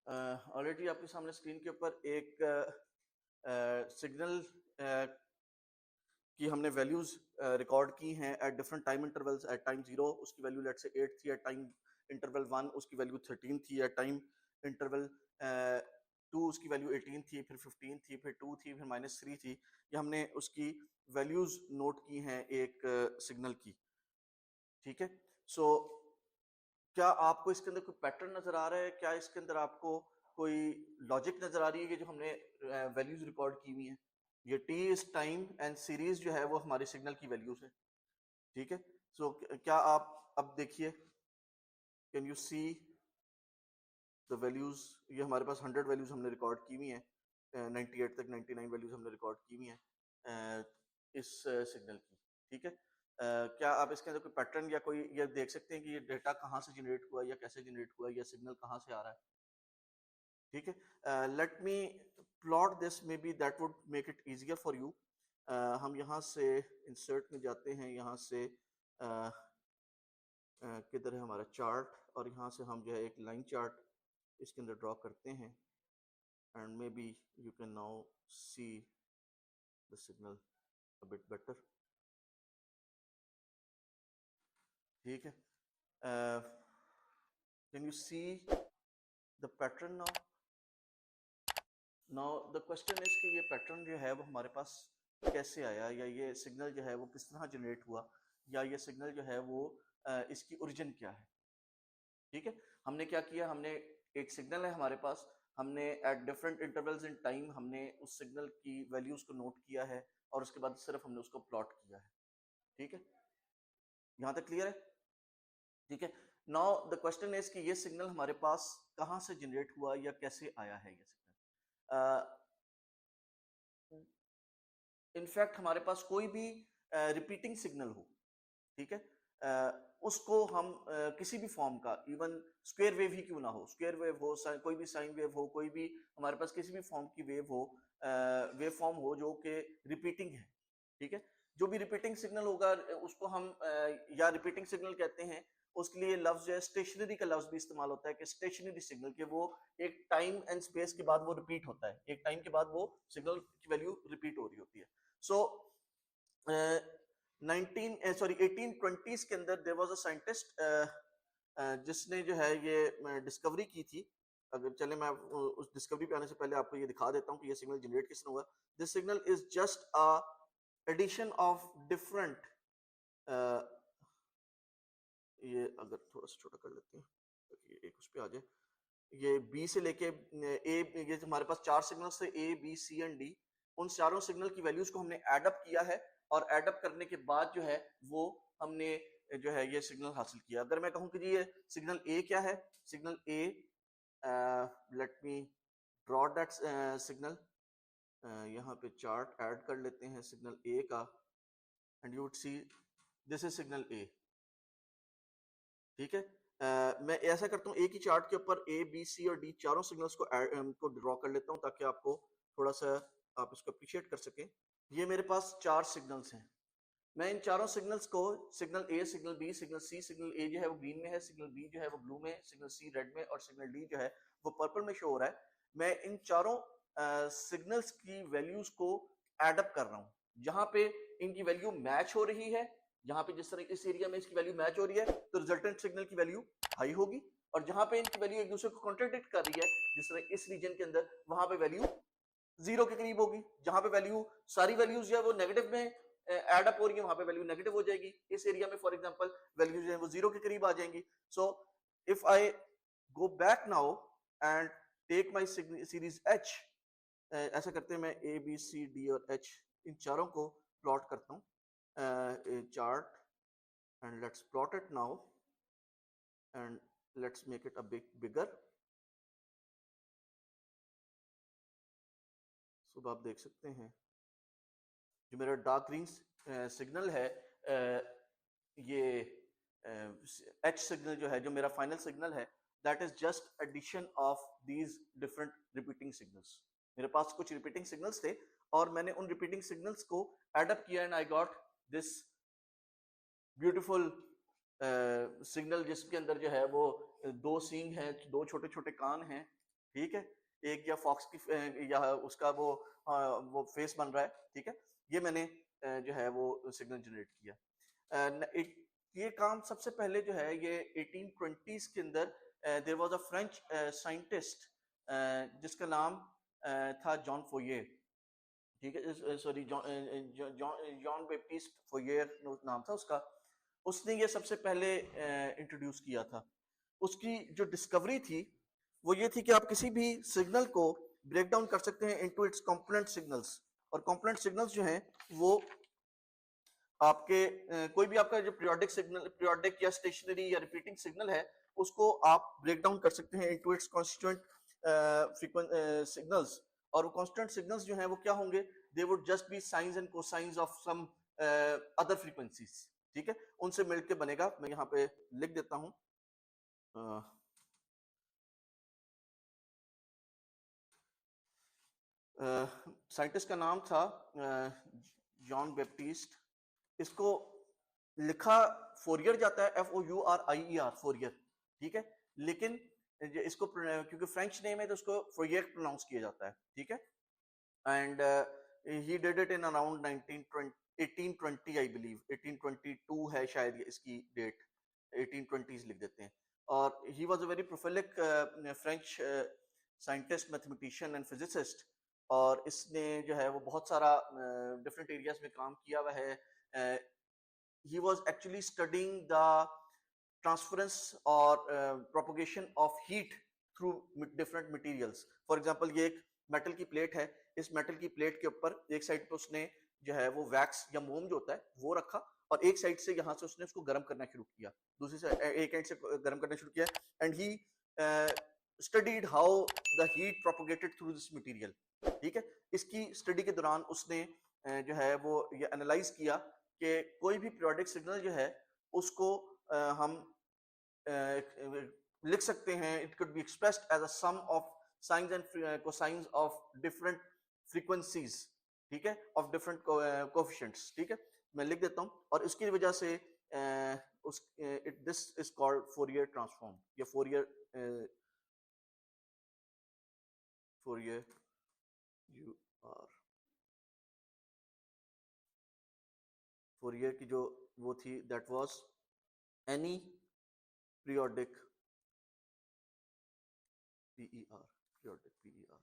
Already आपके सामने screen के ऊपर एक सिग्नल की हमने वैल्यूज रिकॉर्ड की हैं at different time intervals. At time 0 उसकी वैल्यू लेट से 8 थी, एट टाइम इंटरवल 1 उसकी वैल्यू 13 थी, एट टाइम इंटरवल 2 उसकी वैल्यू 18 थी, फिर 15 थी, फिर 2 थी, फिर -3 थी। ये हमने उसकी वैल्यूज नोट की हैं एक सिग्नल की। ठीक है, सो क्या आपको इसके अंदर कोई पैटर्न नजर आ रहा है? क्या इसके अंदर आपको कोई लॉजिक नजर आ रही है? जो हमने वैल्यूज रिकॉर्ड की हुई हैं, ये T is time and series जो है वो हमारे सिग्नल की वैल्यूज है। ठीक है, सो क्या आप अब देखिए, can you see the values? ये हमारे पास 100 वैल्यूज हमने रिकॉर्ड की हुई हैं, 98 तक 99 वैल्यूज हमने रिकॉर्ड की हुई हैं इस सिग्नल की। ठीक है, क्या आप इसके अंदर कोई पैटर्न या कोई ये देख सकते हैं कि ये डेटा कहाँ से जनरेट हुआ या कैसे जनरेट हुआ, या सिग्नल कहाँ से आ रहा है? ठीक है, let me plot this, may be that would make it easier for you. हम यहाँ से इंसर्ट में जाते हैं, यहाँ से किधर है हमारा चार्ट, और यहाँ से हम जो है एक लाइन चार्ट इसके अंदर ड्रॉ करते हैं, and may be you can now see the signal a bit better. ठीक है, can you see the pattern now? Now the question is कि ये पैटर्न जो है वो हमारे पास कैसे आया, या ये सिग्नल जो है वो किस तरह जनरेट हुआ, या ये सिग्नल जो है वो इसकी ओरिजिन क्या है? ठीक है, हमने क्या किया, हमने एक सिग्नल है हमारे पास, हमने at different intervals in time हमने उस सिग्नल की वैल्यूज को नोट किया है, और उसके बाद सिर्फ हमने उसको प्लॉट किया है। ठीक है, यहाँ तक क्लियर है? ठीक है, नाउ द क्वेश्चन इज कि ये सिग्नल हमारे पास कहाँ से जनरेट हुआ या कैसे आया है ये सिग्नल? इनफैक्ट हमारे पास कोई भी रिपीटिंग सिग्नल हो, ठीक है, उसको हम किसी भी फॉर्म का, इवन स्क्वायर वेव ही क्यों ना हो, स्क्वायर वेव हो, कोई भी साइन वेव हो, कोई भी हमारे पास किसी भी फॉर्म की वेव हो, वेव फॉर्म हो जो कि रिपीटिंग है। ठीक है, जो भी रिपीटिंग सिग्नल होगा उसको हम या रिपीटिंग सिग्नल कहते हैं। उसके लिए लफ्ज जो है स्टेशनरी का लफ्ज भी इस्तेमाल होता है कि स्टेशनरी सिग्नल, के वो एक टाइम एंड स्पेस के बाद वो रिपीट होता है, एक टाइम के बाद वो सिग्नल की वैल्यू रिपीट हो रही होती है। सो 1820s के अंदर देयर वाज अ साइंटिस्ट जिसने जो है ये डिस्कवरी की थी। अगर चले मैं उस डिस्कवरी पे आने से पहले आपको ये दिखा देता हूँ कि ये सिग्नल जनरेट किसने हुआ। This signal is just a addition of different, ये अगर थोड़ा सा छोटा कर लेते हैं ताकि एक उस पे आ जाए, ये बी से लेके ए, ये हमारे पास 4 सिग्नल्स थे, A B C and D. उन चारों सिग्नल की वैल्यूज को हमने एडअप किया है, और एडअप करने के बाद जो है वो हमने जो है ये सिग्नल हासिल किया। अगर मैं कहूँ कि जी ये सिग्नल ए क्या है, signal A, let me draw that signal. यहाँ पे चार्ट ऐड कर लेते हैं सिग्नल ए का, and you would see this is signal A. ठीक है, मैं ऐसा करता हूँ, एक ही चार्ट के ऊपर ए बी सी और डी चारों सिग्नल्स को ड्रॉ कर लेता हूँ ताकि आपको थोड़ा सा आप इसको अप्रिशिएट कर सकें। ये मेरे पास 4 सिग्नल्स हैं। मैं इन चारों सिग्नल्स को, सिग्नल ए, सिग्नल बी, सिग्नल सी, सिग्नल ए जो है वो ग्रीन में है, सिग्नल बी जो है वो ब्लू में, सिग्नल सी रेड में, और सिग्नल डी जो है वो पर्पल में शो हो रहा है। मैं इन चारों सिग्नल्स की वैल्यूज को एडअप कर रहा हूँ। जहां पे इनकी वैल्यू मैच हो रही है, जहां पे जिस तरह इस एरिया में इसकी वैल्यू मैच हो रही है, तो रिजल्टेंट सिग्नल की वैल्यू हाई होगी। और जहां पे इनकी वैल्यू एक दूसरे को कॉन्ट्रडिक्ट कर रही है, जिस तरह इस रीजन के अंदर, वहां पे वैल्यू 0 के करीब होगी। जहां पे वैल्यू, सारी वैल्यूज जो है वो नेगेटिव में एड अप हो रही है, वहां पे वैल्यू नेगेटिव हो जाएगी। इस एरिया में फॉर एग्जांपल वैल्यू जो है वो 0 के करीब आ जाएंगी। So if I go back now and take my series H, ऐसा करते हैं, मैं ए बी सी डी और एच इन चारों को प्लॉट करता हूँ chart, and let's plot it now, and let's make it a big bigger. So आप देख सकते हैं जो मेरा डार्क ग्रीन सिग्नल है, ये एच सिग्नल जो है, जो मेरा फाइनल सिग्नल है, that is just addition of these different repeating signals. मेरे पास कुछ रिपीटिंग सिग्नल्स थे, और मैंने उन रिपीटिंग सिग्नल्स को एडअप किया, and I got this beautiful signal, जिसके अंदर जो है वो 2 सींग हैं, 2 छोटे छोटे कान हैं। ठीक है, एक या फॉक्स की या उसका वो फेस बन रहा है, ठीक है, ये मैंने जो है वो सिग्नल जनरेट किया। ये काम सबसे पहले जो है ये 1820s के अंदर there was a French scientist जिसका नाम था जॉन फोये, ठीक है, सॉरी जॉन बैप्टिस्ट फोयर नाम था उसका। उसने ये सबसे पहले इंट्रोड्यूस किया था। उसकी जो डिस्कवरी थी वो ये थी कि आप किसी भी सिग्नल को ब्रेक डाउन कर सकते हैं इनटू इट्स कंपोनेंट सिग्नल्स, और कंपोनेंट सिग्नल्स जो हैं वो आपके कोई भी आपका जो पीरियोडिक सिग्नल, पीरियोडिक या स्टेशनरी या रिपीटिंग सिग्नल है, उसको आप ब्रेक डाउन कर सकते हैं इनटू इट्स कॉन्स्टिट्यूएंट सिग्नल्स। और वो कॉन्स्टिट्यूएंट सिग्नल्स जो हैं वो क्या होंगे, they would just be sines and cosines of some other frequencies, ठीक है, उनसे मिलके बनेगा। मैं यहाँ पे लिख देता हूँ, साइंटिस्ट का नाम था जॉन बैप्टिस्ट। इसको लिखा फोरियर जाता है, FOURIER, फोरियर, ठीक है, लेकिन इसको क्योंकि फ्रेंच नेम है तो उसको फोरियर प्रोनाउंस किया जाता है, ठीक है। And he did it in around 1820 I believe, 1822 है शायद ये इसकी डेट, 1820s लिख देते हैं। और he was a very prolific French scientist, mathematician and physicist, और इसने जो है वो बहुत सारा डिफरेंट एरियाज में काम किया हुआ है। he was actually studying the transference or propagation of heat through different materials. For example, ये एक मेटल की प्लेट है, इस मेटल की प्लेट के ऊपर एक साइड पे उसने जो है वो वैक्स या मोम जो होता है वो रखा, और एक साइड से यहाँ से उसने उसको गर्म करना शुरू किया, दूसरी साइड एक एंड से गर्म करना शुरू किया, and he studied how the heat propagated through this material, ठीक है। इसकी स्टडी के दौरान उसने जो है वो ये एनालाइज किया कि कोई भी पीरियोडिक सिग्नल जो है उसको हम लिख सकते हैं, it could be expressed as a sum of sines and cosines of different frequencies, ठीक है, ऑफ डिफरेंट कोएफिशिएंट्स, ठीक है। मैं लिख देता हूँ, और इसकी वजह से उस this is called Fourier transform, या फोरियर यू आर फोरियर की जो वो थी, that was any periodic PER, periodic PER,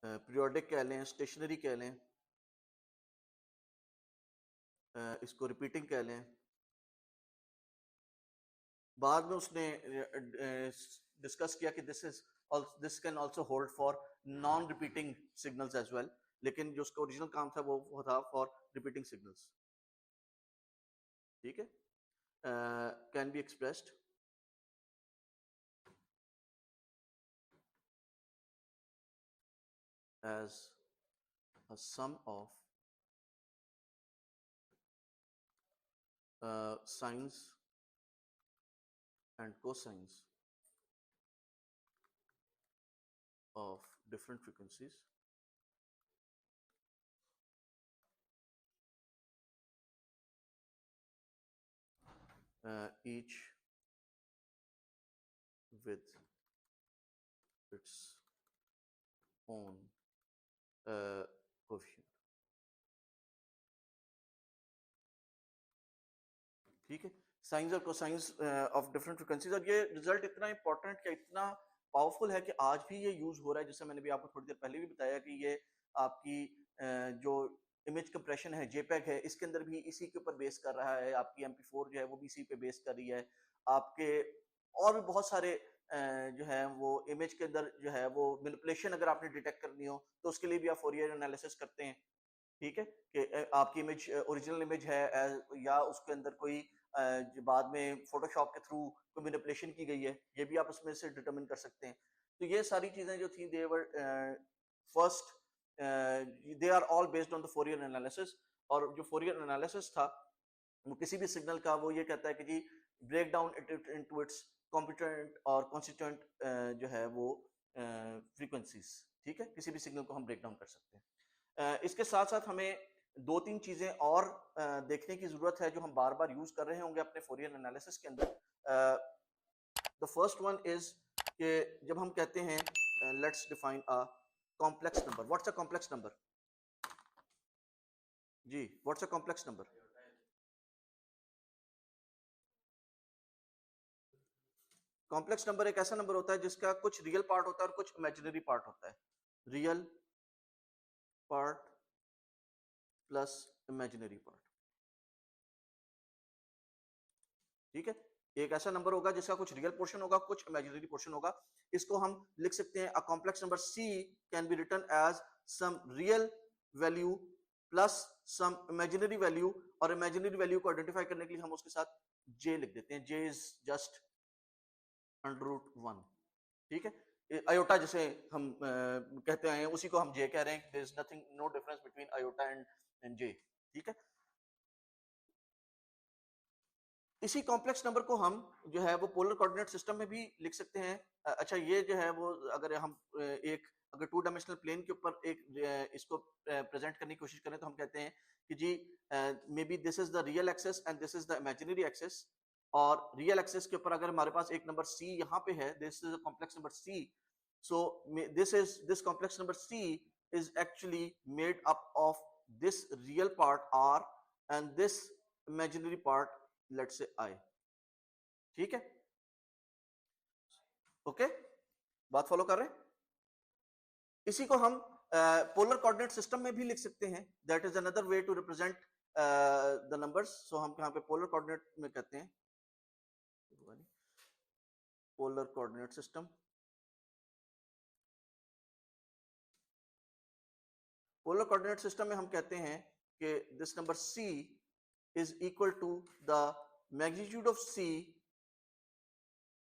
periodic कह लें, स्टेशनरी कह लें, इसको रिपीटिंग कह लें। बाद में उसने डिस्कस किया कि this can also hold for non repeating signals as well, लेकिन जो उसका ओरिजिनल काम था वो था फॉर रिपीटिंग सिग्नल्स, ठीक है। Can be expressed as a sum of sines and cosines of different frequencies each with its own coefficient, ठीक है। साइंस और कोसाइंस ऑफ डिफरेंट फ्रीक्वेंसीज, और ये रिजल्ट इतना इंपॉर्टेंट क्या इतना पावरफुल है कि आज भी ये यूज हो रहा है। जैसे मैंने भी आपको थोड़ी देर पहले भी बताया कि ये आपकी जो इमेज कंप्रेशन है, जेपेग है, इसके अंदर भी इसी के ऊपर बेस कर रहा है। आपकी MP4 जो है वो भी इसी पे बेस कर रही है। आपके और भी बहुत सारे जो है वो इमेज के अंदर जो है वो मैनिपुलेशन अगर आपने डिटेक्ट करनी हो तो उसके लिए भी आप फोरियर एनालिसिस करते हैं, ठीक है, कि आपकी इमेज ओरिजिनल इमेज है या उसके अंदर कोई जो बाद में फोटोशॉप के थ्रू कोई मैनिपुलेशन की गई है, ये भी आप उसमें से डिटरमिन कर सकते हैं। तो ये सारी चीजें जो थी they were first, they are all based on the Fourier analysis. और जो फोरियर एनालिसिस था वो किसी भी सिग्नल का वो ये कहता है कि जी break down into its component और कॉन्स्टिट्यूएंट जो है वो फ्रीक्वेंसीज, ठीक है, किसी भी सिग्नल को हम ब्रेक डाउन कर सकते हैं। इसके साथ साथ हमें दो तीन चीजें और देखने की जरूरत है जो हम बार बार यूज कर रहे होंगे अपने फोरियर एनालिसिस के अंदर। द फर्स्ट वन इज कि जब हम कहते हैं let's define a complex number, what's a complex number जी, what's a complex number? Complex number एक ऐसा नंबर होता है जिसका कुछ रियल पार्ट होता है और कुछ इमेजिनरी पार्ट होता है। Real part plus imaginary part, ठीक है। एक ऐसा नंबर होगा जिसका कुछ रियल पोर्शन होगा, कुछ इमेजिनरी पोर्शन होगा। इसको हम लिख सकते हैं a complex number C can be written as some real value plus some imaginary value, और इमेजिनरी वैल्यू को आइडेंटिफाई करने के लिए हम उसके साथ जे लिख देते हैं। J is just under root one, ठीक है। अयोटा जिसे हम कहते हैं उसी को हम जे कह रहे हैं। There is nothing, no difference between iota and J, ठीक है। इसी कॉम्प्लेक्स नंबर को हम जो है वो पोलर कोऑर्डिनेट सिस्टम में भी लिख सकते हैं। अच्छा, ये जो है वो अगर हम एक अगर टू डायमेंशनल प्लेन के ऊपर एक इसको प्रेजेंट करने की कोशिश करें तो हम कहते हैं कि जी may be this is the real axis and this is the imaginary axis. और रियल एक्सेस के ऊपर अगर हमारे पास एक नंबर सी यहाँ पे है, this is a complex number C, so this complex number C is actually made up of this real part R and this imaginary part, let's say I, ठीक है। ओके, बात फॉलो कर रहे हैं? इसी को हम पोलर कोऑर्डिनेट सिस्टम में भी लिख सकते हैं। That is another way to represent the numbers. So हम यहाँ पे पोलर कोऑर्डिनेट में कहते हैं polar coordinate system. Polar coordinate system में हम कहते हैं कि this number c is equal to the magnitude of c,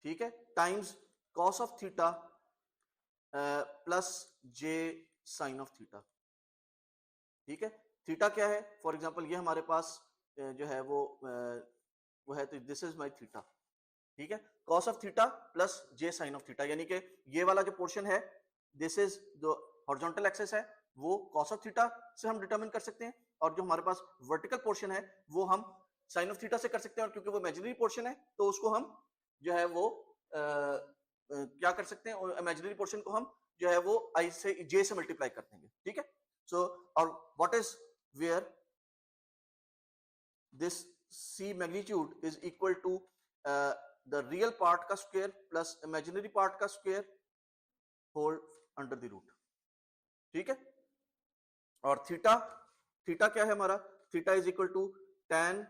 ठीक है, times cos of theta plus J sine of theta, ठीक है। थीटा क्या है? फॉर एग्जांपल ये हमारे पास जो है वो है, तो दिस इज माय थीटा, ठीक है। Cos of theta plus J sine of theta, यानी कि ये वाला जो पोर्शन है, दिस इज जो हॉरिजॉन्टल एक्सिस है, वो कॉस ऑफ थीटा से हम डिटरमिन कर सकते हैं, और जो हमारे पास वर्टिकल पोर्शन है वो हम साइन ऑफ थीटा से कर सकते हैं। और क्योंकि वो इमेजिनरी पोर्शन है तो उसको हम जो है वो क्या कर सकते हैं, और इमेजिनरी पोर्शन को हम जो है वो आई से जे से मल्टीप्लाई कर देंगे, ठीक है। सो और what is where this c magnitude is equal to the real part का स्क्वायर प्लस इमेजिनरी पार्ट का square whole under the root, ठीक है। और थीटा, थीटा क्या है हमारा? Theta is equal to tan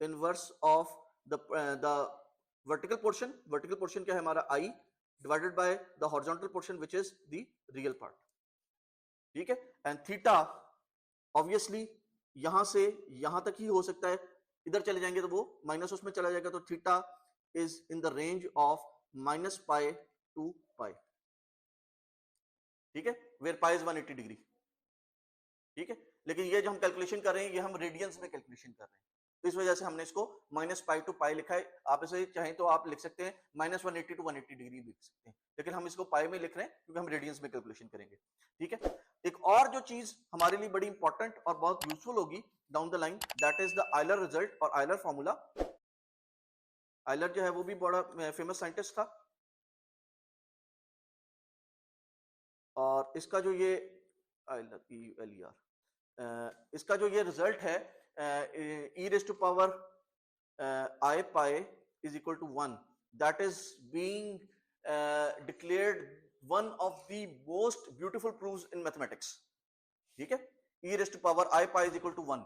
inverse of the vertical portion. Vertical portion क्या है हमारा? I divided by the horizontal portion which is the real part, ठीक है। एंड थीटा ऑब्वियसली यहां से यहां तक ही हो सकता है, इधर चले जाएंगे तो वो माइनस उसमें चला जाएगा, तो theta is in the range of minus pi to pi, ठीक है, वेयर पाई इज 180 डिग्री, ठीक है। लेकिन ये जो हम कैलकुलेशन कर रहे हैं ये हम रेडियंस में कैलकुलेशन कर रहे हैं, तो इस वजह से हमने इसको माइनस पाई टू पाई लिखा है। आप इसे चाहें तो आप लिख सकते हैं माइनस 180 टू 180 डिग्री लिख सकते हैं, लेकिन हम इसको पाई में लिख रहे हैं क्योंकि हम रेडियंस में कैलकुलेशन करेंगे, ठीक है। एक और जो चीज हमारे लिए बड़ी इंपॉर्टेंट और बहुत यूजफुल होगी down the line, that is the Euler result और आयलर फॉर्मूला। आयलर जो है वो भी बड़ा फेमस साइंटिस्ट था, और इसका जो ये आयलर इसका जो ये रिजल्ट है e raised to power I pi is equal to 1, that is being declared one of the most beautiful proofs in mathematics, ठीक है। e raised to power I pi is equal to 1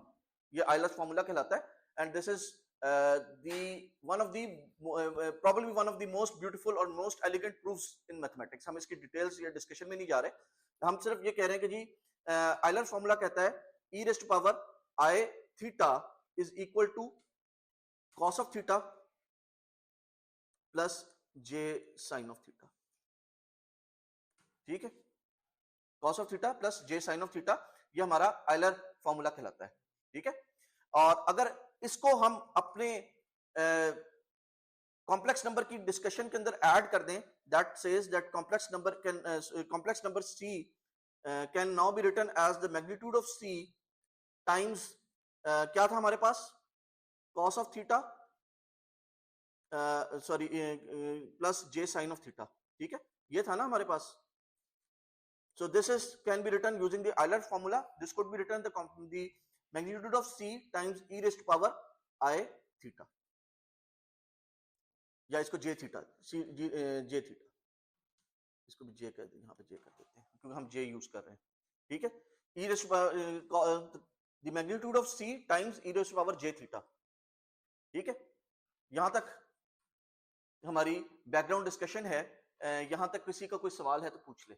ये Euler formula कहलाता है, and this is the one of the probably one of the most beautiful और most elegant proofs in mathematics। हम इसकी details या discussion में नहीं जा रहे, हम सिर्फ ये कह रहे हैं कि जी आयलर फॉर्मूला कहता है e raised to power I theta is equal to cos of theta plus j sin of theta, ठीक है। cos of theta plus j sin of theta ये हमारा आयलर फॉर्मूला कहलाता है, ठीक है। और अगर इसको हम अपने कॉम्प्लेक्स नंबर की डिस्कशन के अंदर ऐड कर दें, that says that complex number c can now be written as the magnitude of c times क्या था हमारे पास, cos of theta sorry plus J sine of theta, ठीक है, ये था ना हमारे पास. So this is can be written using the Euler formula. This could be written the magnitude of c times e raised to power I theta, या इसको j theta j theta, इसको भी j कर दें, यहाँ पे j कर देते हैं क्योंकि हम j यूज कर रहे हैं, ठीक है. e raised to the magnitude of c times e raised to power j theta, ठीक है. यहां तक हमारी बैकग्राउंड डिस्कशन है. यहां तक किसी का कोई सवाल है तो पूछ ले,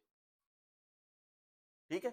ठीक है.